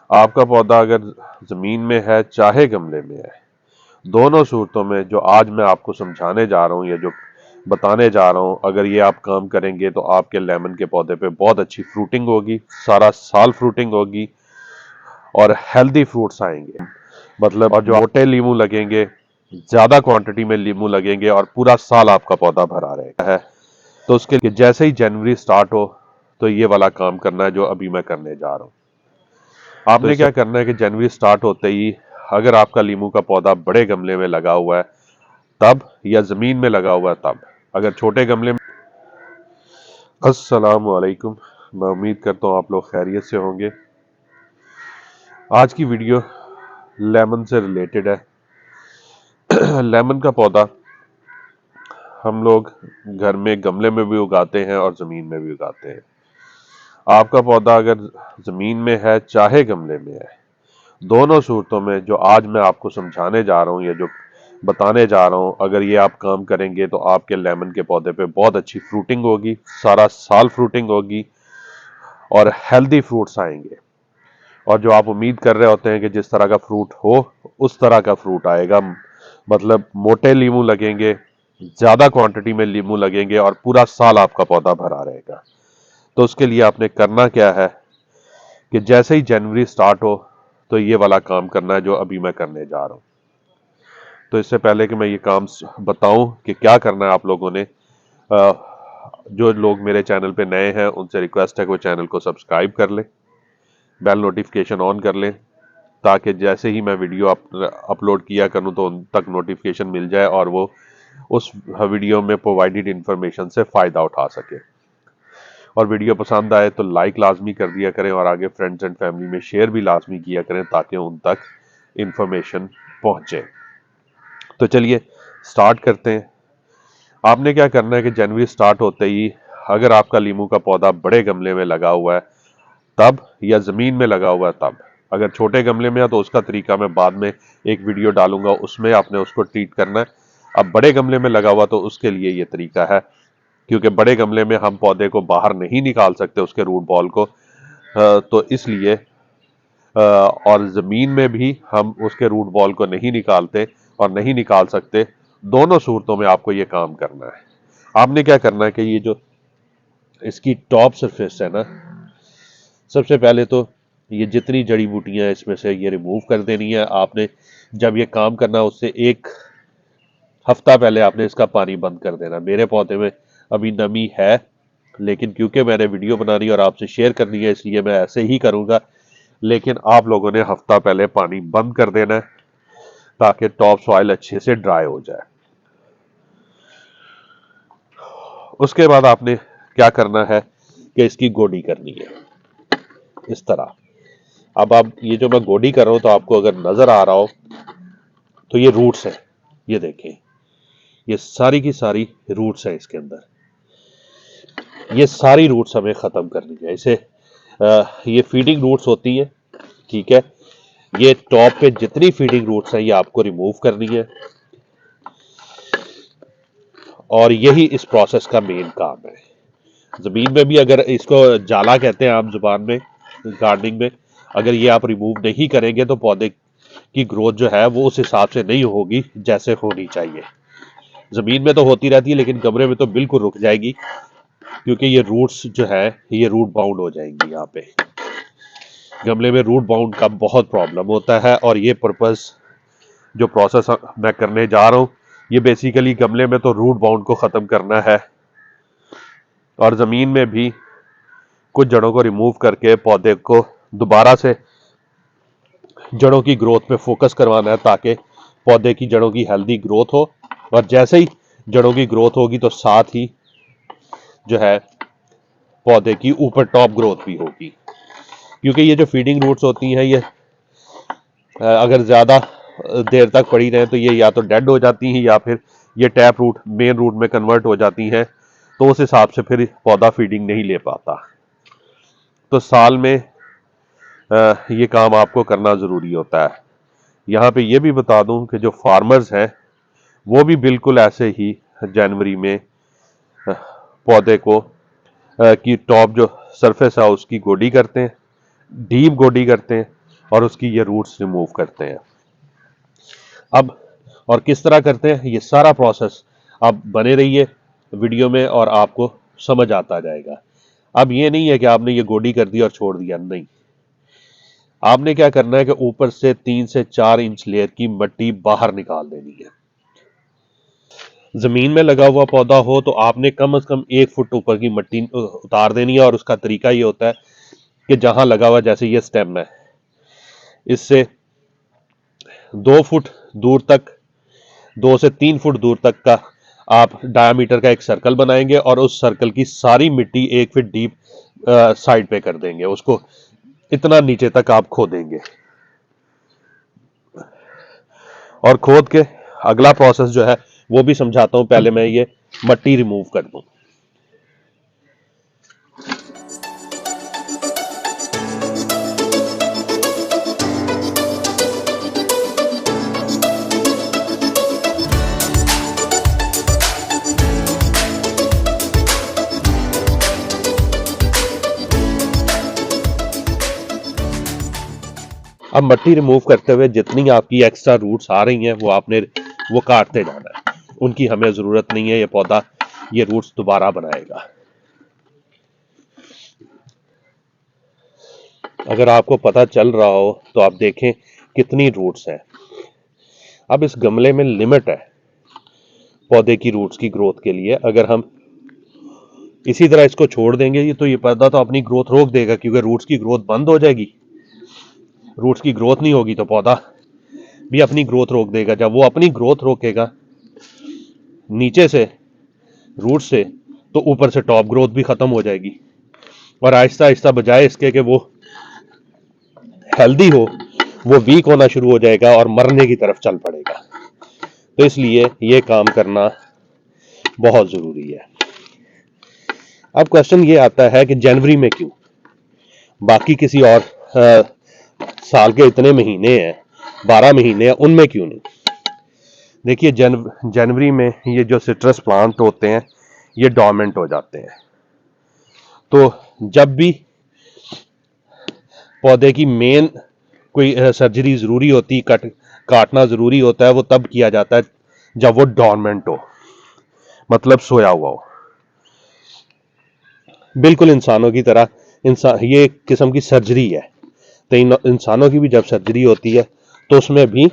आपका पौधा अगर ज़मीन में है चाहे गमले में है, दोनों सूरतों में जो आज मैं आपको समझाने जा रहा हूँ या जो बताने जा रहा हूँ, अगर ये आप काम करेंगे तो आपके लेमन के पौधे पे बहुत अच्छी फ्रूटिंग होगी, सारा साल फ्रूटिंग होगी और हेल्दी फ्रूट्स आएंगे। मतलब और जो मोटे लीमू लगेंगे, ज़्यादा क्वांटिटी में लीमू लगेंगे और पूरा साल आपका पौधा भरा रहेगा है। तो उसके लिए जैसे ही जनवरी स्टार्ट हो तो ये वाला काम करना है जो अभी मैं करने जा रहा हूँ। आपने क्या करना है कि जनवरी स्टार्ट होते ही अगर आपका लीमू का पौधा बड़े गमले में लगा हुआ है तब, या जमीन में लगा हुआ है तब। अगर छोटे गमले में, अस्सलाम वालेकुम, मैं उम्मीद करता हूँ आप लोग खैरियत से होंगे। आज की वीडियो लेमन से रिलेटेड है। लेमन का पौधा हम लोग घर में गमले में भी उगाते हैं और जमीन में भी उगाते हैं। आपका पौधा अगर जमीन में है चाहे गमले में है, दोनों सूरतों में जो आज मैं आपको समझाने जा रहा हूँ या जो बताने जा रहा हूँ, अगर ये आप काम करेंगे तो आपके लेमन के पौधे पे बहुत अच्छी फ्रूटिंग होगी, सारा साल फ्रूटिंग होगी और हेल्दी फ्रूट्स आएंगे। और जो आप उम्मीद कर रहे होते हैं कि जिस तरह का फ्रूट हो उस तरह का फ्रूट आएगा। मतलब मोटे लीमू लगेंगे, ज्यादा क्वांटिटी में लीमू लगेंगे और पूरा साल आपका पौधा भरा रहेगा। तो उसके लिए आपने करना क्या है कि जैसे ही जनवरी स्टार्ट हो तो ये वाला काम करना है जो अभी मैं करने जा रहा हूँ। तो इससे पहले कि मैं ये काम बताऊं कि क्या करना है, आप लोगों ने जो लोग मेरे चैनल पे नए हैं उनसे रिक्वेस्ट है कि वो चैनल को सब्सक्राइब कर लें, बेल नोटिफिकेशन ऑन कर लें, ताकि जैसे ही मैं वीडियो अपलोड किया करूं तो उन तक नोटिफिकेशन मिल जाए और वो उस वीडियो में प्रोवाइडेड इंफॉर्मेशन से फ़ायदा उठा सके। और वीडियो पसंद आए तो लाइक लाजमी कर दिया करें और आगे फ्रेंड्स एंड फैमिली में शेयर भी लाजमी किया करें ताकि उन तक इंफॉर्मेशन पहुंचे। तो चलिए स्टार्ट करते हैं। आपने क्या करना है कि जनवरी स्टार्ट होते ही अगर आपका लीमू का पौधा बड़े गमले में लगा हुआ है तब, या जमीन में लगा हुआ है तब। अगर छोटे गमले में है तो उसका तरीका मैं बाद में एक वीडियो डालूंगा, उसमें आपने उसको ट्रीट करना है। अब बड़े गमले में लगा हुआ तो उसके लिए ये तरीका है, क्योंकि बड़े गमले में हम पौधे को बाहर नहीं निकाल सकते, उसके रूट बॉल को, तो इसलिए और जमीन में भी हम उसके रूट बॉल को नहीं निकालते और नहीं निकाल सकते। दोनों सूरतों में आपको ये काम करना है। आपने क्या करना है कि ये जो इसकी टॉप सरफेस है ना, सबसे पहले तो ये जितनी जड़ी बूटियां इसमें से ये रिमूव कर देनी है आपने। जब ये काम करना उससे एक हफ्ता पहले आपने इसका पानी बंद कर देना। मेरे पौधे में अभी नमी है, लेकिन क्योंकि मैंने वीडियो बनानी और आपसे शेयर करनी है इसलिए मैं ऐसे ही करूंगा, लेकिन आप लोगों ने हफ्ता पहले पानी बंद कर देना है ताकि टॉप सॉइल अच्छे से ड्राई हो जाए। उसके बाद आपने क्या करना है कि इसकी गोडी करनी है इस तरह। अब आप ये जो मैं गोडी कर रहा हूं तो आपको अगर नजर आ रहा हो तो ये रूट्स है, ये देखें, ये सारी की सारी रूट्स है इसके अंदर। ये सारी रूट्स हमें खत्म करनी है। इसे ये फीडिंग रूट्स होती है, ठीक है। ये टॉप पे जितनी फीडिंग रूट्स हैं ये आपको रिमूव करनी है और यही इस प्रोसेस का मेन काम है। जमीन में भी, अगर इसको जाला कहते हैं आम जुबान में गार्डनिंग में, अगर ये आप रिमूव नहीं करेंगे तो पौधे की ग्रोथ जो है वो उस हिसाब से नहीं होगी जैसे होनी चाहिए। जमीन में तो होती रहती है लेकिन गमले में तो बिल्कुल रुक जाएगी, क्योंकि ये रूट्स जो है ये रूट बाउंड हो जाएंगी। यहाँ पे गमले में रूट बाउंड का बहुत प्रॉब्लम होता है और ये पर्पस जो प्रोसेस मैं करने जा रहा हूँ ये बेसिकली गमले में तो रूट बाउंड को ख़त्म करना है और ज़मीन में भी कुछ जड़ों को रिमूव करके पौधे को दोबारा से जड़ों की ग्रोथ पे फोकस करवाना है ताकि पौधे की जड़ों की हेल्दी ग्रोथ हो। और जैसे ही जड़ों की ग्रोथ होगी तो साथ ही जो है पौधे की ऊपर टॉप ग्रोथ भी होगी, क्योंकि ये जो फीडिंग रूट्स होती हैं ये अगर ज़्यादा देर तक पड़ी रहे तो ये या तो डेड हो जाती हैं या फिर ये टैप रूट मेन रूट में कन्वर्ट हो जाती हैं, तो उस हिसाब से फिर पौधा फीडिंग नहीं ले पाता। तो साल में ये काम आपको करना ज़रूरी होता है। यहाँ पे ये भी बता दूं कि जो फार्मर्स हैं वो भी बिल्कुल ऐसे ही जनवरी में पौधे को की टॉप जो सरफेस है उसकी गोडी करते हैं, डीप गोडी करते हैं और उसकी ये रूट्स रिमूव करते हैं। अब और किस तरह करते हैं, ये सारा प्रोसेस आप बने रहिए वीडियो में और आपको समझ आता जाएगा। अब ये नहीं है कि आपने ये गोडी कर दी और छोड़ दिया, नहीं। आपने क्या करना है कि ऊपर से 3 से 4 इंच लेयर की मिट्टी बाहर निकाल देनी है। जमीन में लगा हुआ पौधा हो तो आपने कम से कम 1 फुट ऊपर की मिट्टी उतार देनी है। और उसका तरीका ये होता है कि जहां लगा हुआ, जैसे ये स्टेम है, इससे 2 फुट दूर तक, 2 से 3 फुट दूर तक का आप डायामीटर का एक सर्कल बनाएंगे और उस सर्कल की सारी मिट्टी 1 फीट डीप साइड पे कर देंगे। उसको इतना नीचे तक आप खोदेंगे और खोद के अगला प्रोसेस जो है वो भी समझाता हूं। पहले मैं ये मिट्टी रिमूव कर दूं। अब मिट्टी रिमूव करते हुए जितनी आपकी एक्स्ट्रा रूट्स आ रही हैं वो काटते जाना है। उनकी हमें जरूरत नहीं है। ये पौधा ये रूट्स दोबारा बनाएगा। अगर आपको पता चल रहा हो तो आप देखें कितनी रूट्स हैं। अब इस गमले में लिमिट है पौधे की रूट्स की ग्रोथ के लिए। अगर हम इसी तरह इसको छोड़ देंगे तो ये पौधा तो अपनी ग्रोथ रोक देगा, क्योंकि रूट्स की ग्रोथ बंद हो जाएगी। रूट्स की ग्रोथ नहीं होगी तो पौधा भी अपनी ग्रोथ रोक देगा। जब वो अपनी ग्रोथ रोकेगा नीचे से, रूट से, तो ऊपर से टॉप ग्रोथ भी खत्म हो जाएगी और आहिस्ता आहिस्ता बजाय इसके कि वो हेल्दी हो, वो वीक होना शुरू हो जाएगा और मरने की तरफ चल पड़ेगा। तो इसलिए ये काम करना बहुत जरूरी है। अब क्वेश्चन ये आता है कि जनवरी में क्यों, बाकी किसी और साल के इतने महीने हैं, 12 महीने हैं, उनमें क्यों नहीं। देखिए जनवरी में ये जो सिट्रस प्लांट होते हैं ये डोर्मेंट हो जाते हैं। तो जब भी पौधे की मेन कोई सर्जरी जरूरी होती, काटना जरूरी होता है, वो तब किया जाता है जब वो डोर्मेंट हो, मतलब सोया हुआ हो। बिल्कुल इंसानों की तरह ये एक किस्म की सर्जरी है। तो इंसानों की भी जब सर्जरी होती है तो उसमें भी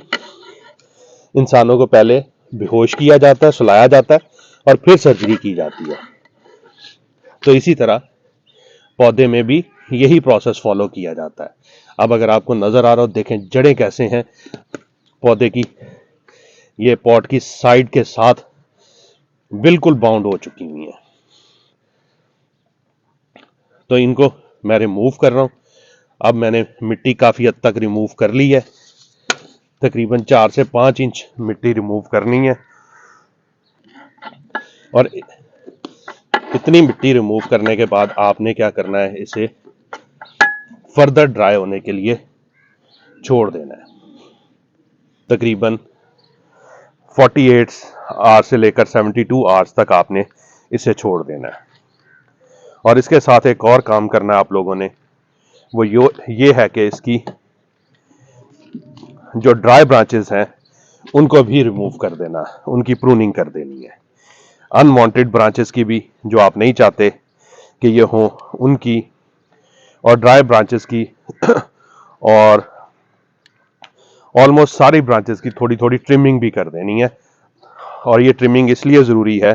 इंसानों को पहले बेहोश किया जाता है, सुलाया जाता है और फिर सर्जरी की जाती है। तो इसी तरह पौधे में भी यही प्रोसेस फॉलो किया जाता है। अब अगर आपको नजर आ रहा हो, देखें जड़ें कैसे हैं पौधे की, ये पॉट की साइड के साथ बिल्कुल बाउंड हो चुकी हुई हैं। तो इनको मैं रिमूव कर रहा हूं। अब मैंने मिट्टी काफी हद तक रिमूव कर ली है। तकरीबन 4 से 5 इंच मिट्टी रिमूव करनी है और इतनी मिट्टी रिमूव करने के बाद आपने क्या करना है, इसे फर्दर ड्राई होने के लिए छोड़ देना है। तकरीबन 48 आवर्स से लेकर 72 आवर्स तक आपने इसे छोड़ देना है। और इसके साथ एक और काम करना है आप लोगों ने, वो ये है कि इसकी जो ड्राई ब्रांचेस हैं उनको भी रिमूव कर देना, उनकी प्रूनिंग कर देनी है। अनवांटेड ब्रांचेस की भी, जो आप नहीं चाहते कि ये हो, उनकी और ड्राई ब्रांचेस की और ऑलमोस्ट सारी ब्रांचेस की थोड़ी थोड़ी ट्रिमिंग भी कर देनी है। और ये ट्रिमिंग इसलिए ज़रूरी है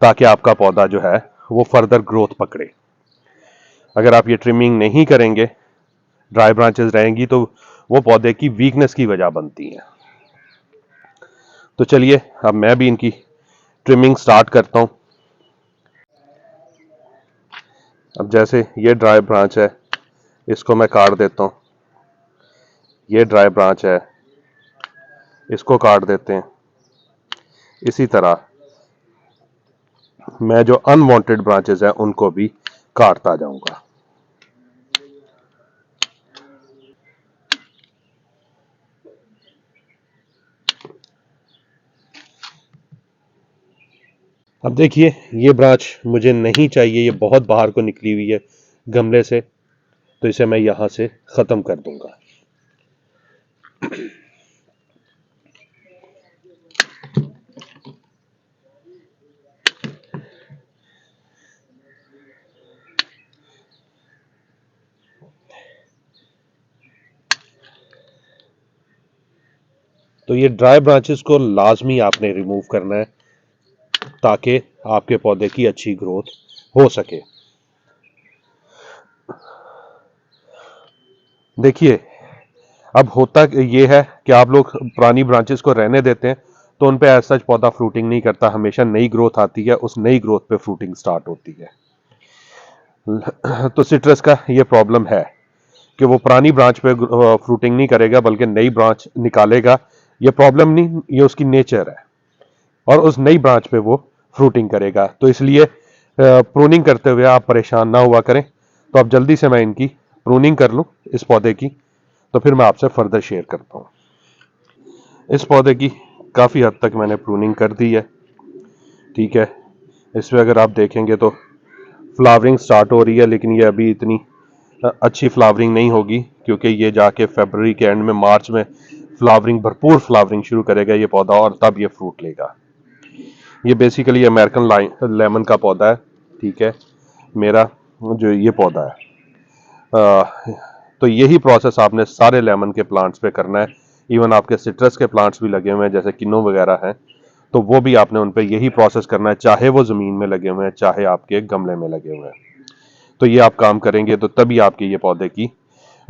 ताकि आपका पौधा जो है वो फर्दर ग्रोथ पकड़े। अगर आप ये ट्रिमिंग नहीं करेंगे, ड्राई ब्रांचेस रहेंगी, तो वो पौधे की वीकनेस की वजह बनती हैं। तो चलिए अब मैं भी इनकी ट्रिमिंग स्टार्ट करता हूं। अब जैसे ये ड्राई ब्रांच है, इसको मैं काट देता हूं। ये ड्राई ब्रांच है, इसको काट देते हैं। इसी तरह मैं जो अनवांटेड ब्रांचेस हैं उनको भी काटता जाऊंगा। अब देखिए ये ब्रांच मुझे नहीं चाहिए, ये बहुत बाहर को निकली हुई है गमले से, तो इसे मैं यहां से खत्म कर दूंगा। तो ये ड्राई ब्रांचेस को लाजमी आपने रिमूव करना है ताकि आपके पौधे की अच्छी ग्रोथ हो सके। देखिए, अब होता ये है कि आप लोग पुरानी ब्रांचेस को रहने देते हैं तो उन पे ऐसा पौधा फ्रूटिंग नहीं करता, हमेशा नई ग्रोथ आती है, उस नई ग्रोथ पे फ्रूटिंग स्टार्ट होती है। तो सिट्रस का ये प्रॉब्लम है कि वो पुरानी ब्रांच पे फ्रूटिंग नहीं करेगा बल्कि नई ब्रांच निकालेगा। ये प्रॉब्लम नहीं, ये उसकी नेचर है, और उस नई ब्रांच पे वो फ्रूटिंग करेगा। तो इसलिए प्रूनिंग करते हुए आप परेशान ना हुआ करें। तो अब जल्दी से मैं इनकी प्रूनिंग कर लूं इस पौधे की, तो फिर मैं आपसे फर्दर शेयर करता हूं। इस पौधे की काफ़ी हद तक मैंने प्रूनिंग कर दी है, ठीक है। इसमें अगर आप देखेंगे तो फ्लावरिंग स्टार्ट हो रही है, लेकिन ये अभी इतनी अच्छी फ्लावरिंग नहीं होगी क्योंकि ये जाके फरवरी के एंड में, मार्च में फ्लावरिंग, भरपूर फ्लावरिंग शुरू करेगा ये पौधा, और तब ये फ्रूट लेगा। ये बेसिकली अमेरिकन लेमन का पौधा है, ठीक है, मेरा जो ये पौधा है। तो यही प्रोसेस आपने सारे लेमन के प्लांट्स पे करना है। इवन आपके सिट्रस के प्लांट्स भी लगे हुए हैं जैसे किन्नो वगैरह हैं, तो वो भी आपने उन पे यही प्रोसेस करना है, चाहे वो ज़मीन में लगे हुए हैं चाहे आपके गमले में लगे हुए हैं। तो ये आप काम करेंगे तो तभी आपके ये पौधे की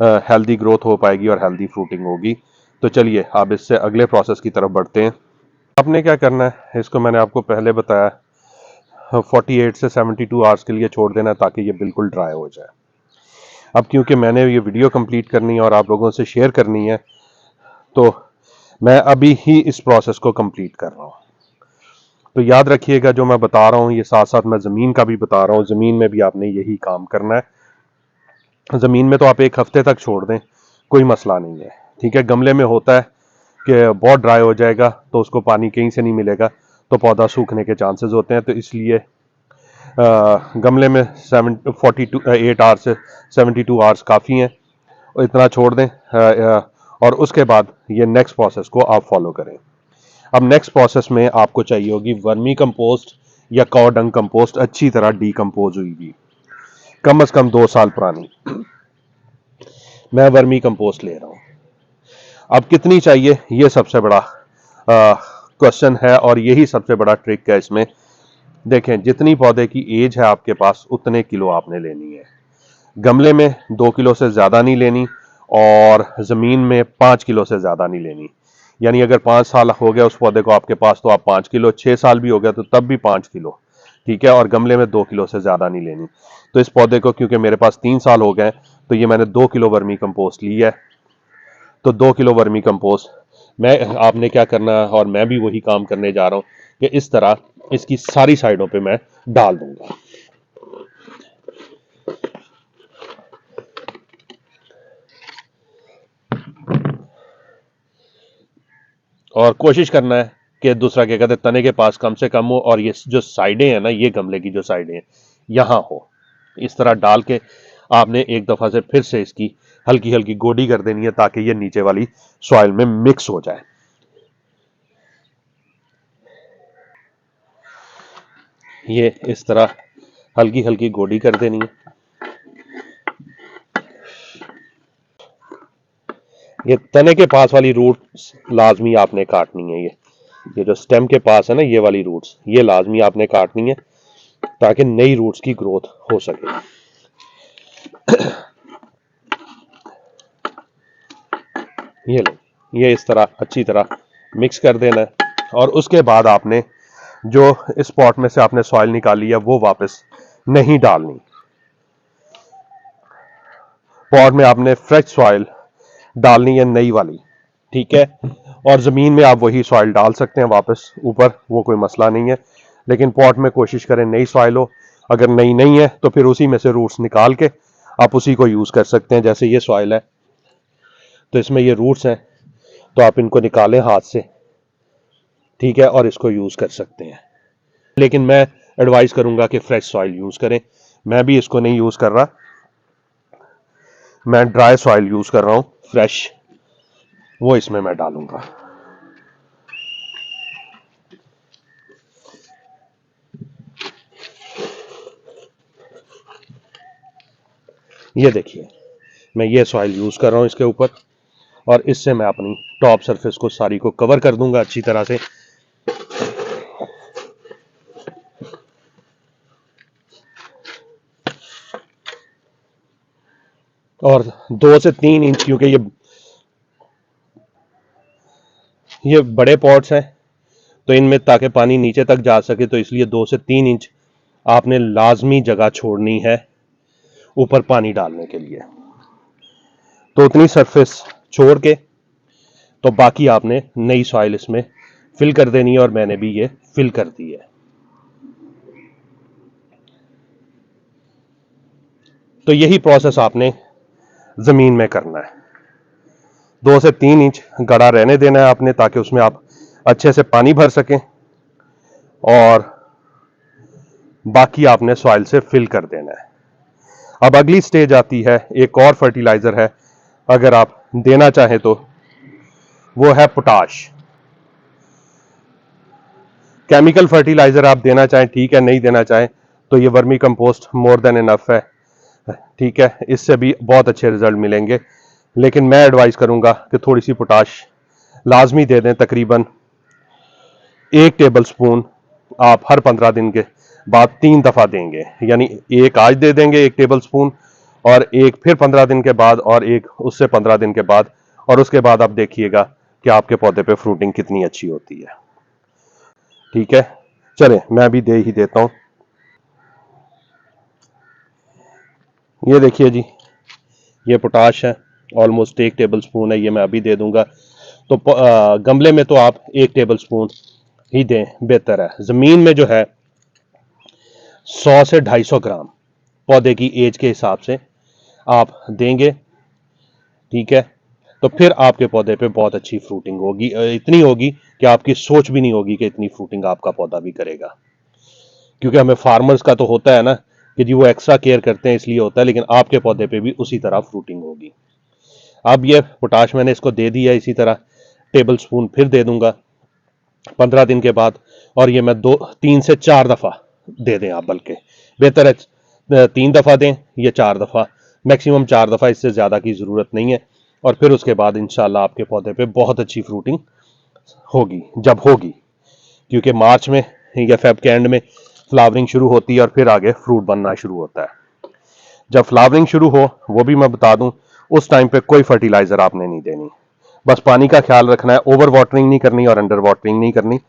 हेल्दी ग्रोथ हो पाएगी और हेल्दी फ्रूटिंग होगी। तो चलिए आप इससे अगले प्रोसेस की तरफ बढ़ते हैं। आपने क्या करना है, इसको मैंने आपको पहले बताया, 48 से 72 आवर्स के लिए छोड़ देना ताकि ये बिल्कुल ड्राई हो जाए। अब क्योंकि मैंने ये वीडियो कंप्लीट करनी है और आप लोगों से शेयर करनी है, तो मैं अभी ही इस प्रोसेस को कंप्लीट कर रहा हूँ। तो याद रखिएगा जो मैं बता रहा हूँ, ये साथ साथ मैं ज़मीन का भी बता रहा हूँ। ज़मीन में भी आपने यही काम करना है। ज़मीन में तो आप 1 हफ्ते तक छोड़ दें, कोई मसला नहीं है, ठीक है। गमले में होता है कि बहुत ड्राई हो जाएगा तो उसको पानी कहीं से नहीं मिलेगा, तो पौधा सूखने के चांसेस होते हैं। तो इसलिए गमले में 8 आवर्स से 72 आवर्स काफ़ी हैं, और इतना छोड़ दें। और उसके बाद ये नेक्स्ट प्रोसेस को आप फॉलो करें। अब नेक्स्ट प्रोसेस में आपको चाहिए होगी वर्मी कंपोस्ट या काऊ डंग कंपोस्ट, अच्छी तरह डीकंपोज हुई हुई, कम से कम 2 साल पुरानी। मैं वर्मी कंपोस्ट ले रहा हूँ। अब कितनी चाहिए, ये सबसे बड़ा क्वेश्चन है, और यही सबसे बड़ा ट्रिक है इसमें। देखें, जितनी पौधे की एज है आपके पास उतने किलो आपने लेनी है। गमले में 2 किलो से ज़्यादा नहीं लेनी, और ज़मीन में 5 किलो से ज़्यादा नहीं लेनी। यानी अगर 5 साल हो गया उस पौधे को आपके पास तो आप 5 किलो, 6 साल भी हो गया तो तब भी 5 किलो, ठीक है। और गमले में 2 किलो से ज़्यादा नहीं लेनी। तो इस पौधे को क्योंकि मेरे पास 3 साल हो गए, तो ये मैंने 2 किलो वर्मी कंपोस्ट ली है। तो 2 किलो वर्मी कंपोस्ट मैं, आपने क्या करना है, और मैं भी वही काम करने जा रहा हूँ कि इस तरह इसकी सारी साइडों पे मैं डाल दूंगा। और कोशिश करना है कि दूसरा क्या कहते हैं, तने के पास कम से कम हो, और ये जो साइडें हैं ना, ये गमले की जो साइडें हैं यहाँ हो। इस तरह डाल के आपने एक दफा से फिर से इसकी हल्की हल्की गोडी कर देनी है ताकि ये नीचे वाली सॉइल में मिक्स हो जाए। ये इस तरह हल्की हल्की गोडी कर देनी है। ये तने के पास वाली रूट्स लाजमी आपने काटनी है। ये जो स्टेम के पास है ना, ये वाली रूट्स, ये लाजमी आपने काटनी है ताकि नई रूट्स की ग्रोथ हो सके। ये लो, ये इस तरह अच्छी तरह मिक्स कर देना है, और उसके बाद आपने जो इस पॉट में से आपने सॉइल निकाली है वो वापस नहीं डालनी। पॉट में आपने फ्रेश सॉइल डालनी है, नई वाली, ठीक है। और ज़मीन में आप वही सॉइल डाल सकते हैं वापस ऊपर, वो कोई मसला नहीं है, लेकिन पॉट में कोशिश करें नई सॉइल हो। अगर नई नहीं है तो फिर उसी में से रूट्स निकाल के आप उसी को यूज़ कर सकते हैं। जैसे ये सॉइल है तो इसमें ये रूट्स हैं, तो आप इनको निकालें हाथ से, ठीक है, और इसको यूज़ कर सकते हैं। लेकिन मैं एडवाइस करूंगा कि फ्रेश सॉइल यूज़ करें। मैं भी इसको नहीं यूज़ कर रहा, मैं ड्राई सॉइल यूज़ कर रहा हूँ, फ्रेश। वो इसमें मैं डालूंगा। ये देखिए, मैं ये सॉइल यूज कर रहा हूं इसके ऊपर, और इससे मैं अपनी टॉप सरफेस को सारी को कवर कर दूंगा अच्छी तरह से। और 2 से 3 इंच, क्योंकि ये बड़े पॉट्स हैं तो इनमें ताकि पानी नीचे तक जा सके, तो इसलिए 2 से 3 इंच आपने लाजमी जगह छोड़नी है ऊपर पानी डालने के लिए। तो उतनी सरफेस छोड़ के तो बाकी आपने नई सॉइल इसमें फिल कर देनी है, और मैंने भी ये फिल कर दी है। तो यही प्रोसेस आपने जमीन में करना है। 2 से 3 इंच गड़ा रहने देना है आपने, ताकि उसमें आप अच्छे से पानी भर सकें, और बाकी आपने सॉइल से फिल कर देना है। अब अगली स्टेज आती है, एक और फर्टिलाइजर है अगर आप देना चाहें तो, वो है पोटाश। केमिकल फर्टिलाइजर आप देना चाहें ठीक है, नहीं देना चाहें तो ये vermi compost more than enough है, ठीक है, इससे भी बहुत अच्छे रिजल्ट मिलेंगे। लेकिन मैं एडवाइस करूंगा कि थोड़ी सी पोटाश लाजमी दे दें, तकरीबन 1 टेबल स्पून आप हर 15 दिन के बाद 3 दफा देंगे। यानी एक आज दे देंगे 1 टेबल स्पून, और एक फिर 15 दिन के बाद, और एक उससे 15 दिन के बाद, और उसके बाद आप देखिएगा कि आपके पौधे पे फ्रूटिंग कितनी अच्छी होती है। ठीक है, चले मैं भी दे ही देता हूं। ये देखिए जी, ये पोटाश है, ऑलमोस्ट 1 टेबल स्पून है, ये मैं अभी दे दूंगा। तो गमले में तो आप 1 टेबल स्पून ही दें, बेहतर है। जमीन में जो है 100 से 250 ग्राम पौधे की एज के हिसाब से आप देंगे, ठीक है। तो फिर आपके पौधे पे बहुत अच्छी फ्रूटिंग होगी, इतनी होगी कि आपकी सोच भी नहीं होगी कि इतनी फ्रूटिंग आपका पौधा भी करेगा। क्योंकि हमें फार्मर्स का तो होता है ना कि जी वो एक्स्ट्रा केयर करते हैं इसलिए होता है, लेकिन आपके पौधे पे भी उसी तरह फ्रूटिंग होगी। अब ये पोटाश मैंने इसको दे दिया, इसी तरह टेबल स्पून फिर दे दूंगा 15 दिन के बाद, और ये मैं 3 से 4 दफा दे दें आप, बल्कि बेहतर है 3 दफा दें, ये 4 दफा, मैक्सिमम 4 दफा, इससे ज़्यादा की ज़रूरत नहीं है। और फिर उसके बाद इंशाल्लाह आपके पौधे पे बहुत अच्छी फ्रूटिंग होगी, जब होगी, क्योंकि मार्च में या फेब के एंड में फ्लावरिंग शुरू होती है और फिर आगे फ्रूट बनना शुरू होता है। जब फ्लावरिंग शुरू हो, वो भी मैं बता दूं, उस टाइम पे कोई फर्टिलाइजर आपने नहीं देनी, बस पानी का ख्याल रखना है, ओवर वाटरिंग नहीं करनी और अंडर वाटरिंग नहीं करनी,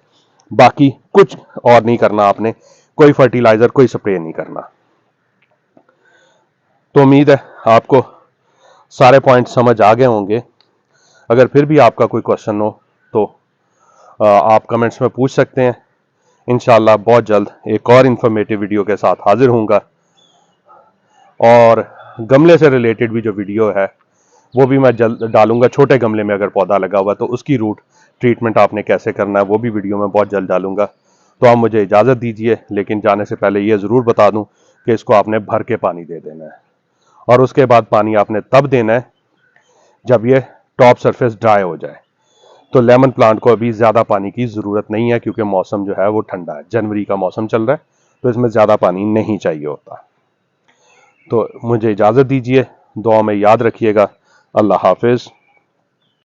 बाकी कुछ और नहीं करना आपने, कोई फर्टिलाइजर कोई स्प्रे नहीं करना। तो उम्मीद है आपको सारे पॉइंट समझ आ गए होंगे। अगर फिर भी आपका कोई क्वेश्चन हो तो आप कमेंट्स में पूछ सकते हैं। इंशाल्लाह बहुत जल्द एक और इन्फॉर्मेटिव वीडियो के साथ हाजिर होऊंगा, और गमले से रिलेटेड भी जो वीडियो है वो भी मैं जल्द डालूंगा। छोटे गमले में अगर पौधा लगा हुआ तो उसकी रूट ट्रीटमेंट आपने कैसे करना है वो भी वीडियो में बहुत जल्द डालूंगा। तो आप मुझे इजाज़त दीजिए, लेकिन जाने से पहले ये ज़रूर बता दूं कि इसको आपने भर के पानी दे देना है, और उसके बाद पानी आपने तब देना है जब ये टॉप सरफेस ड्राई हो जाए। तो लेमन प्लांट को अभी ज़्यादा पानी की ज़रूरत नहीं है, क्योंकि मौसम जो है वो ठंडा है, जनवरी का मौसम चल रहा है, तो इसमें ज़्यादा पानी नहीं चाहिए होता। तो मुझे इजाज़त दीजिए, दुआ में याद रखिएगा। अल्लाह हाफिज़।